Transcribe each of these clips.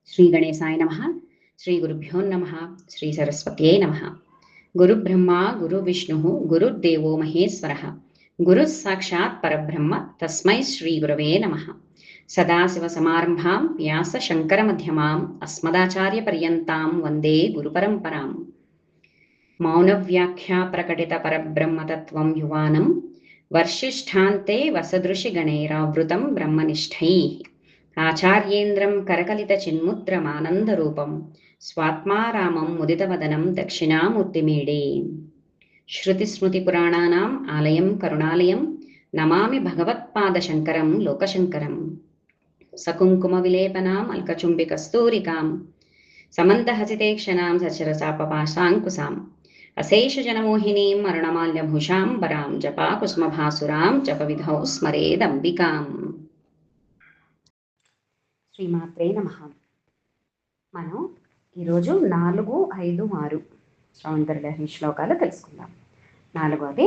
శ్రీ గణేశాయ నమః. శ్రీ గురుభ్యో నమః. శ్రీ సరస్వత్యై నమః. గురుబ్రహ్మ గురువిష్ణుః గురుర్దేవో మహేశ్వరः గురుః సాక్షాత్ పరబ్రహ్మ తస్మై శ్రీ గురవే నమః. సదాశివసమారంభాం వ్యాస శంకర మధ్యమాం అస్మదాచార్య పర్యంతాం వందే గురుపరంపరాం. మౌనవ్యాఖ్యా ప్రకటిత పరబ్రహ్మతత్వం యువానం వర్షిష్ఠాంతే వసదృశి గణైరావృతం బ్రహ్మనిష్టైః ఆచార్యేంద్రం కరకలిత చిన్ముద్రమానందరూపం స్వాత్మారామం ముదితవదనం దక్షిణామూర్తిమీడే. శృతిస్మృతిపురాణానాం ఆలయం కరుణాలయం నమామి భగవత్పాదశంకరం లోకశంకరం. సకుంకుమ విలేపనాం అల్కచుంబి కస్తూరికాం సమంతహసితేక్షణాం సచరసాపపాశాంకుశాం అశేషజనమోహినీం అరుణమాల్యభూషాం వరాం జపాకుసుమభాసురాం జపవిధౌ స్మరేదంబికాం. శ్రీమాత్రే నమః. మనం ఈరోజు 4, 5, 6 సౌందర్యలహరి శ్లోకాలు తెలుసుకుందాం. 4వది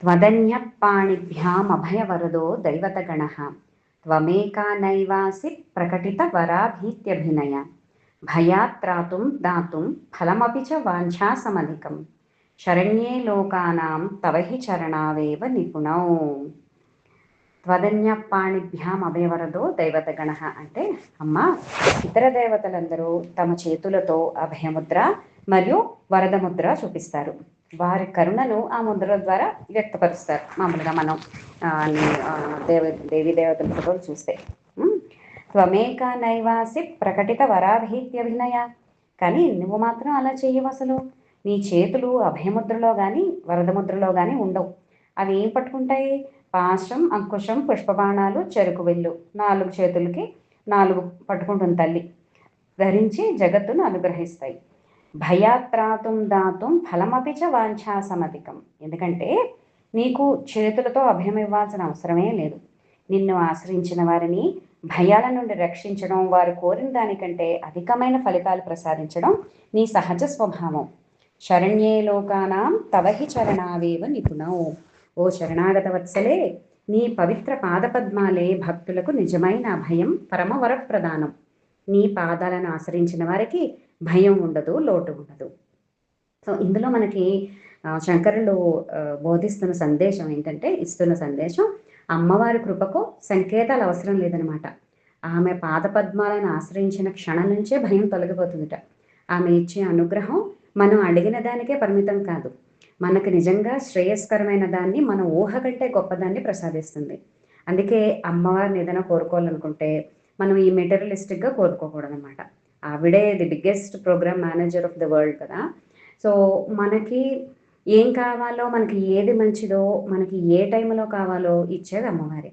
త్వదన్యపాణిభ్యామభయవరదో దైవతగణః త్వమేకా నైవాసి ప్రకటిత వరాభీత్యభినయ భయాత్రాతుం దాతుం ఫలమపి చ వాంఛాసమధికం శరణ్యే లోకానాం తవ హి చరణావేవ నిపుణౌ. త్వదన్యపాణిభ్యాం అభయవరదో దైవతగణ అంటే అమ్మ, ఇతర దేవతలందరూ తమ చేతులతో అభయముద్ర మరియు వరదముద్ర చూపిస్తారు. వారి కరుణను ఆ ముద్రల ద్వారా వ్యక్తపరుస్తారు. మామూలుగా మనం దేవీ దేవతల ఫోటోలు చూస్తే త్వమేక నైవాసి ప్రకటిత వరాభీత్యభినయ, కానీ నువ్వు మాత్రం అలా చేయవు. అసలు నీ చేతులు అభయముద్రలో కానీ వరదముద్రలో కానీ ఉండవు. అవి ఏం పట్టుకుంటాయి? పాశం, అంకుశం, పుష్పబాణాలు, చెరుకు వెళ్ళు. 4 చేతులకి 4 పట్టుకుంటుంది తల్లి, ధరించి జగత్తును అనుగ్రహిస్తాయి. భయాత్రాతుం దాతుం ఫలమపి చ వాంఛాసమధికం, ఎందుకంటే నీకు చేతులతో అభయం ఇవ్వాల్సిన అవసరమే లేదు. నిన్ను ఆశ్రయించిన వారిని భయాల నుండి రక్షించడం, వారు కోరిన దానికంటే అధికమైన ఫలితాలు ప్రసాదించడం నీ సహజ స్వభావం. శరణ్యే లోకానాం తవ హి చరణావేవ నిపుణౌ. ఓ శరణాగత వత్సలే, నీ పవిత్ర పాదపద్మాలే భక్తులకు నిజమైన అభయం, పరమవర ప్రదానం. నీ పాదాలను ఆశ్రయించిన వారికి భయం ఉండదు, లోటు ఉండదు. సో ఇందులో మనకి శంకరులు బోధిస్తున్న సందేశం ఏంటంటే, ఇస్తున్న సందేశం, అమ్మవారి కృపకు సంకేతాలు అవసరం లేదనమాట. ఆమె పాదపద్మాలను ఆశ్రయించిన క్షణం నుంచే భయం తొలగిపోతుందట. ఆమె ఇచ్చే అనుగ్రహం మనం అడిగిన దానికే పరిమితం కాదు, మనకు నిజంగా శ్రేయస్కరమైన దాన్ని, మన ఊహ కంటే గొప్పదాన్ని ప్రసాదిస్తుంది. అందుకే అమ్మవారిని ఏదైనా కోరుకోవాలనుకుంటే మనం ఈ మెటీరియలిస్టిక్గా కోరుకోకూడదు అనమాట. ఆవిడే the biggest program manager of the world కదా. సో మనకి ఏం కావాలో, మనకి ఏది మంచిదో, మనకి ఏ టైంలో కావాలో ఇచ్చేది అమ్మవారి.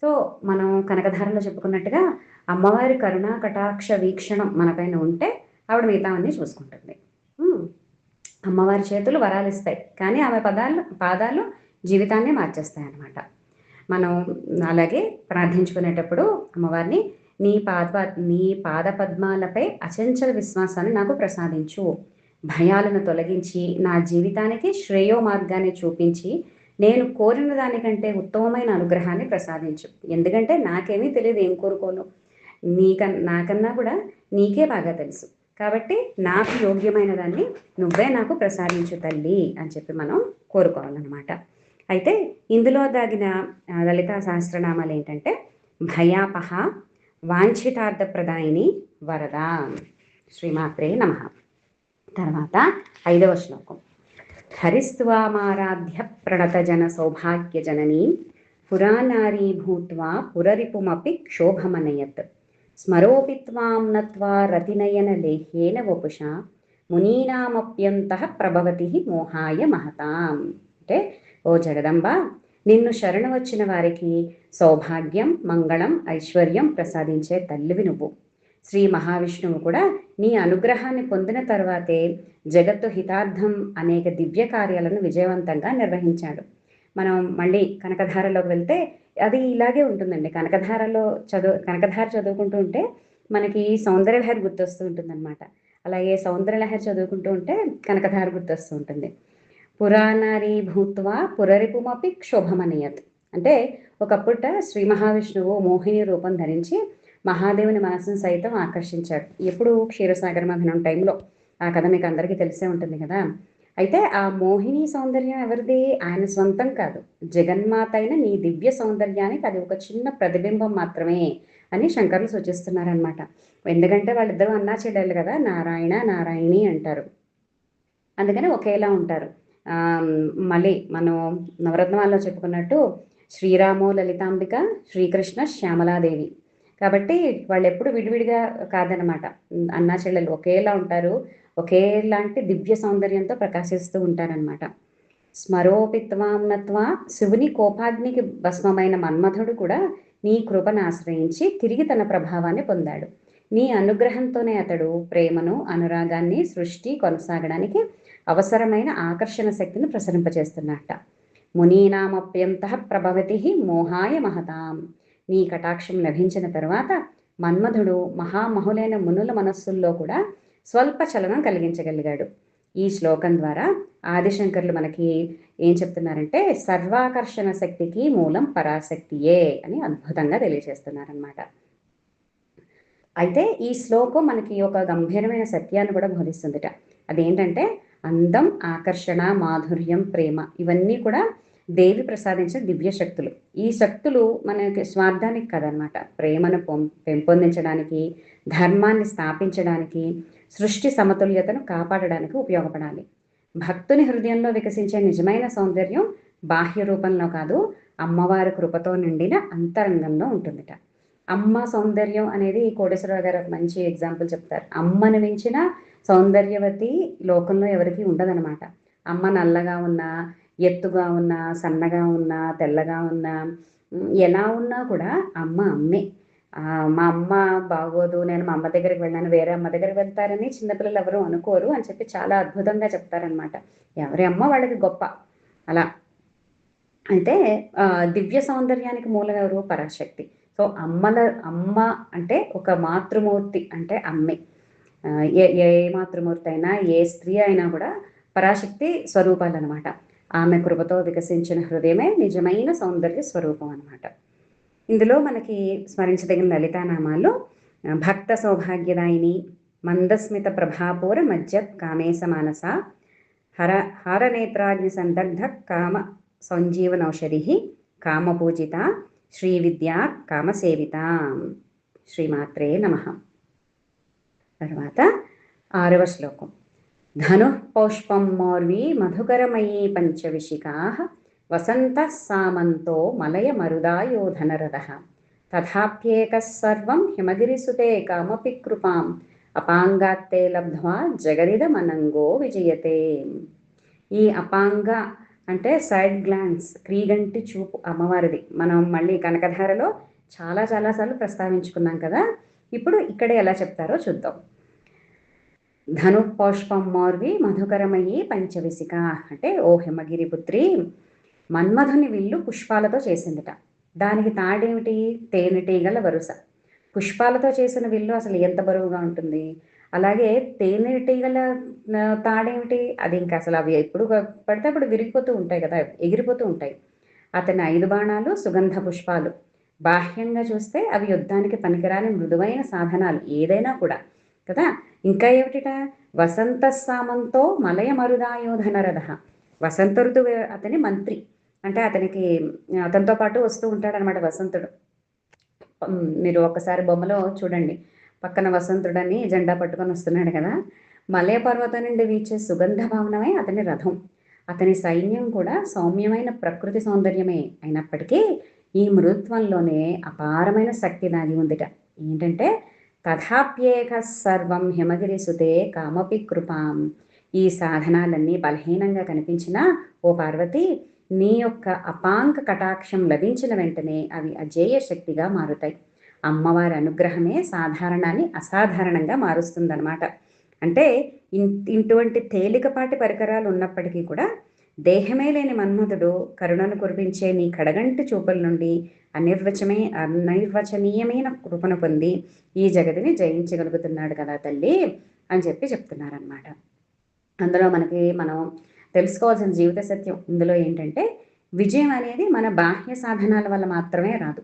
సో మనం కనకధారలో చెప్పుకున్నట్టుగా అమ్మవారి కరుణా కటాక్ష వీక్షణం మనపైన ఉంటే ఆవిడ మిగతా అన్నీ చూసుకుంటుంది. అమ్మవారి చేతులు వరాలు ఇస్తాయి, కానీ ఆమె పాదాలు జీవితాన్ని మార్చేస్తాయి అన్నమాట. మనం అలాగే ప్రార్థించుకునేటప్పుడు అమ్మవారిని నీ పాద పద్మాలపై అచంచల విశ్వాసాన్ని నాకు ప్రసాదించు, భయాలను తొలగించి నా జీవితానికి శ్రేయో మార్గాన్ని చూపించి నేను కోరిన దానికంటే ఉత్తమమైన అనుగ్రహాన్ని ప్రసాదించు. ఎందుకంటే నాకేమీ తెలియదు, ఏం కోరుకోను, నాకన్నా కూడా నీకే బాగా తెలుసు. కాబట్టి నాకు యోగ్యమైన దాన్ని నువ్వే నాకు ప్రసాదించు తల్లి అని చెప్పి మనం కోరుకోవాలన్నమాట. అయితే ఇందులో దాగిన లలితా సహస్రనామాలు ఏంటంటే, భయాపహ వాంఛితార్థప్రదాయిని వరద. శ్రీమాత్రే నమః. తర్వాత 5వ శ్లోకం. హరిస్త్వామారాధ్య ప్రణత జన సౌభాగ్య జననీ పురానారీ భూత్వా పురరిపుమపి క్షోభమనయత్ స్మరోపి త్వాం నత్వా రతినయన లేహ్యేన వపుషా మునీనామప్యంతః ప్రభవతి మోహాయ మహతాం. అంటే ఓ జగదంబ, నిన్ను శరణు వచ్చిన వారికి సౌభాగ్యం, మంగళం, ఐశ్వర్యం ప్రసాదించే తల్లివి నువ్వు. శ్రీ మహావిష్ణువు కూడా నీ అనుగ్రహాన్ని పొందిన తర్వాతే జగత్తు హితార్థం అనేక దివ్య కార్యాలను విజయవంతంగా నిర్వహించాడు. మనం మళ్ళీ కనకధారలోకి వెళ్తే అది ఇలాగే ఉంటుందండి. కనకధార చదువుకుంటూ ఉంటే మనకి సౌందర్యలహరి గుర్తొస్తూ ఉంటుంది అనమాట. అలాగే సౌందర్యలహరి చదువుకుంటూ ఉంటే కనకధార గుర్తొస్తూ ఉంటుంది. పురాణారీ భూత్వా పురరిపుమపి క్షోభమనియత్ అంటే ఒకప్పుట శ్రీ మహావిష్ణువు మోహిని రూపం ధరించి మహాదేవుని మనసును సైతం ఆకర్షించాడు. ఎప్పుడు క్షీరసాగర మథనం టైంలో. ఆ కథ మీకు అందరికీ తెలిసే ఉంటుంది కదా. అయితే ఆ మోహిని సౌందర్యం ఎవరిది? ఆయన సొంతం కాదు. జగన్మాత అయిన నీ దివ్య సౌందర్యానికి అది ఒక చిన్న ప్రతిబింబం మాత్రమే అని శంకరులు సూచిస్తున్నారనమాట. ఎందుకంటే వాళ్ళిద్దరూ అన్నా చెల్లెళ్ళు కదా, నారాయణ నారాయణి అంటారు. అందుకని ఒకేలా ఉంటారు. మళ్ళీ మనం నవరత్నాల్లో చెప్పుకున్నట్టు శ్రీరామో లలితాంబిక, శ్రీకృష్ణ శ్యామలాదేవి. కాబట్టి వాళ్ళు ఎప్పుడు విడివిడిగా కాదనమాట. అన్నా చెల్లెలు ఒకేలా ఉంటారు. ఒకేలాంటి దివ్య సౌందర్యంతో ప్రకాశిస్తూ ఉంటారనమాట. స్మరోపిత్వాంనత్వా, శివుని కోపాగ్నికి భస్మమైన మన్మథుడు కూడా నీ కృపను ఆశ్రయించి తిరిగి తన ప్రభావాన్ని పొందాడు. నీ అనుగ్రహంతోనే అతడు ప్రేమను, అనురాగాన్ని సృష్టి కొనసాగడానికి అవసరమైన ఆకర్షణ శక్తిని ప్రసరింపచేస్తున్నట్ట. మునీనామప్యంతః ప్రభవతి మోహాయ మహతాం. నీ కటాక్షం లభించిన తరువాత మన్మధుడు మహామహులైన మునుల మనస్సుల్లో కూడా స్వల్ప చలనం కలిగించగలిగాడు. ఈ శ్లోకం ద్వారా ఆదిశంకర్లు మనకి ఏం చెప్తున్నారంటే సర్వాకర్షణ శక్తికి మూలం పరాశక్తియే అని అద్భుతంగా తెలియజేస్తున్నారనమాట. అయితే ఈ శ్లోకం మనకి ఒక గంభీరమైన సత్యాన్ని కూడా బోధిస్తుందిట. అదేంటంటే అందం, ఆకర్షణ, మాధుర్యం, ప్రేమ ఇవన్నీ కూడా దేవి ప్రసాదించిన దివ్య శక్తులు. ఈ శక్తులు మనకి స్వార్థానికి కదనమాట. ప్రేమను పెంపొందించడానికి, ధర్మాన్ని స్థాపించడానికి, సృష్టి సమతుల్యతను కాపాడడానికి ఉపయోగపడాలి. భక్తుని హృదయంలో వికసించే నిజమైన సౌందర్యం బాహ్య రూపంలో కాదు, అమ్మవారి కృపతో నిండిన అంతరంగంలో ఉంటుందిట. అమ్మ సౌందర్యం అనేది కోటేశ్వరరావు గారు ఒక మంచి ఎగ్జాంపుల్ చెప్తారు. అమ్మను మించిన సౌందర్యవతి లోకంలో ఎవరికి ఉండదనమాట. అమ్మ నల్లగా ఉన్నా, ఎత్తుగా ఉన్నా, సన్నగా ఉన్నా, తెల్లగా ఉన్నా, ఎలా ఉన్నా కూడా అమ్మ అమ్మే. మా అమ్మ బాగోదు, నేను మా అమ్మ దగ్గరికి వెళ్ళాను, వేరే అమ్మ దగ్గరికి వెళ్తారని చిన్నపిల్లలు ఎవరు అనుకోరు అని చెప్పి చాలా అద్భుతంగా చెప్తారనమాట. ఎవరి అమ్మ వాళ్ళకి గొప్ప. అలా అయితే దివ్య సౌందర్యానికి మూలం ఎవరు? పరాశక్తి. సో అమ్మ అంటే ఒక మాతృమూర్తి అంటే అమ్మే. ఏ ఏ మాతృమూర్తి అయినా, ఏ స్త్రీ అయినా కూడా పరాశక్తి స్వరూపాలు అనమాట. ఆమె కృపతో వికసించిన హృదయమే నిజమైన సౌందర్య స్వరూపం అనమాట. ఇందులో మనకి స్మరించదగిన లలితానామాలు భక్త సౌభాగ్యదాయిని, మందస్మిత ప్రభాపూర మజ్జత్ కామేశ మానస, హారనేత్రాగ్ని సందగ్ధ కామ సంజీవనౌషధి, కామపూజిత, శ్రీ విద్యా కామసేవిత. శ్రీమాత్రే నమః. తర్వాత 6వ శ్లోకం. ధను పౌష్పం మౌర్వీ మధుకరమయీ పంచవిశికా, వసంత సామంతో మలయ మరుదాయోధనరథ, తథాప్యేక సర్వం హిమగిరిసుతే కామపి కృపాం, అపాంగాత్తే లబ్ధ్వా జగదిదమనంగో విజయతే. ఈ అపాంగ అంటే సైడ్ గ్లాన్స్, క్రీగంటి చూపు అమ్మవారిది. మనం మళ్ళీ కనకధారలో చాలాసార్లు ప్రస్తావించుకున్నాం కదా. ఇప్పుడు ఇక్కడ ఎలా చెప్తారో చూద్దాం. ధను పౌష్పం మౌర్వి మధుకరమయ్యి పంచవిశిక అంటే, ఓ హిమగిరి పుత్రి, మన్మధుని విల్లు పుష్పాలతో చేసిందిట. దానికి తాడేమిటి? తేనెటీగల వరుస. పుష్పాలతో చేసిన విల్లు అసలు ఎంత బరువుగా ఉంటుంది. అలాగే తేనెటీగల తాడేమిటి? అది ఇంకా అసలు అవి ఎప్పుడు పడితే అప్పుడు విరిగిపోతూ ఉంటాయి కదా, ఎగిరిపోతూ ఉంటాయి. అతని 5 బాణాలు సుగంధ పుష్పాలు. బాహ్యంగా చూస్తే అవి యుద్ధానికి పనికిరాని మృదువైన సాధనాలు ఏదైనా కూడా కదా. ఇంకా ఏమిటిట? వసంత సామంతో మలయ మరుదాయోధనరథ. వసంత ఋతువు అతని మంత్రి. అంటే అతనితో పాటు వస్తూ ఉంటాడనమాట వసంతుడు. మీరు ఒకసారి బొమ్మలో చూడండి, పక్కన వసంతుడని జెండా పట్టుకొని వస్తున్నాడు కదా. మలయ పర్వతం నుండి వీచే సుగంధ భావనమే అతని రథం. అతని సైన్యం కూడా సౌమ్యమైన ప్రకృతి సౌందర్యమే అయినప్పటికీ ఈ మృదుత్వంలోనే అపారమైన శక్తి దాగి ఉందిట. ఏంటంటే తథాప్యేక సర్వం హిమగిరిసుతే కామపి కృపాం. ఈ సాధనాలన్నీ బలహీనంగా కనిపించినా ఓ పార్వతి, నీ యొక్క అపాంక కటాక్షం లభించిన వెంటనే అవి అజేయ శక్తిగా మారుతాయి. అమ్మవారి అనుగ్రహమే సాధారణాన్ని అసాధారణంగా మారుస్తుందన్నమాట. అంటే ఇటువంటి తేలికపాటి పరికరాలు ఉన్నప్పటికీ కూడా దేహమే లేని మన్మధుడు కరుణను కురిపించే నీ కడగంటి చూపుల నుండి అనిర్వచనీయమైన కృపను పొంది ఈ జగతిని జయించగలుగుతున్నాడు కదా తల్లి అని చెప్తున్నారనమాట. అందులో మనం తెలుసుకోవాల్సిన జీవిత సత్యం ఇందులో ఏంటంటే, విజయం అనేది మన బాహ్య సాధనాల వల్ల మాత్రమే రాదు.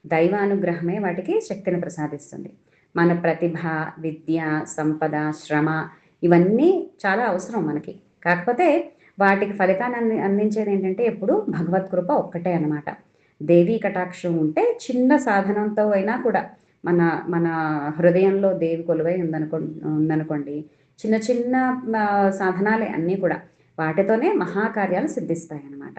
దైవానుగ్రహమే వాటికి శక్తిని ప్రసాదిస్తుంది. మన ప్రతిభ, విద్య, సంపద, శ్రమ ఇవన్నీ చాలా అవసరం మనకి. కాకపోతే వాటికి ఫలితాన్ని అందించేది ఏంటంటే ఎప్పుడు భగవత్ కృప ఒక్కటే అన్నమాట. దేవీ కటాక్షం ఉంటే చిన్న సాధనంతో అయినా కూడా మన మన హృదయంలో దేవి కొలువై ఉందనుకోండి, చిన్న చిన్న సాధనాలే అన్నీ కూడా, వాటితోనే మహాకార్యాలు సిద్ధిస్తాయి అన్నమాట.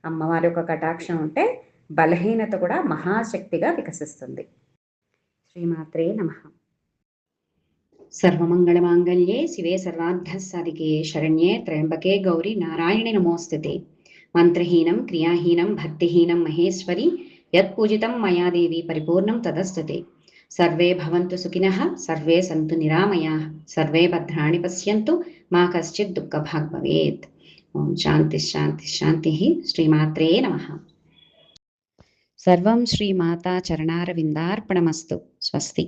అమ్మవారి యొక్క కటాక్షం ఉంటే బలహీనత కూడా మహాశక్తిగా వికసిస్తుంది. శ్రీమాత్రే నమః. సర్వమంగళమాంగళ్యే శివే సర్వార్థసాధికే శరణ్యే త్రయంబకే గౌరీ నారాయణి నమోస్తుతే. మంత్రహీనం క్రియాహీనం భక్తిహీనం మహేశ్వరి యత్పూజితం మయా దేవి పరిపూర్ణం తదస్తుతే. సర్వే భవంతు సుఖినః సర్వే సంతు నిరామయాః సర్వే భద్రాణి పశ్యంతు మా కశ్చిత్ దుఃఖభాగ్ భవేత్. ఓం శాంతి శాంతి శాంతి. శ్రీమాత్రే నమః. సర్వం శ్రీమాతా చరణారవిందార్పణమస్తు. స్వస్తి.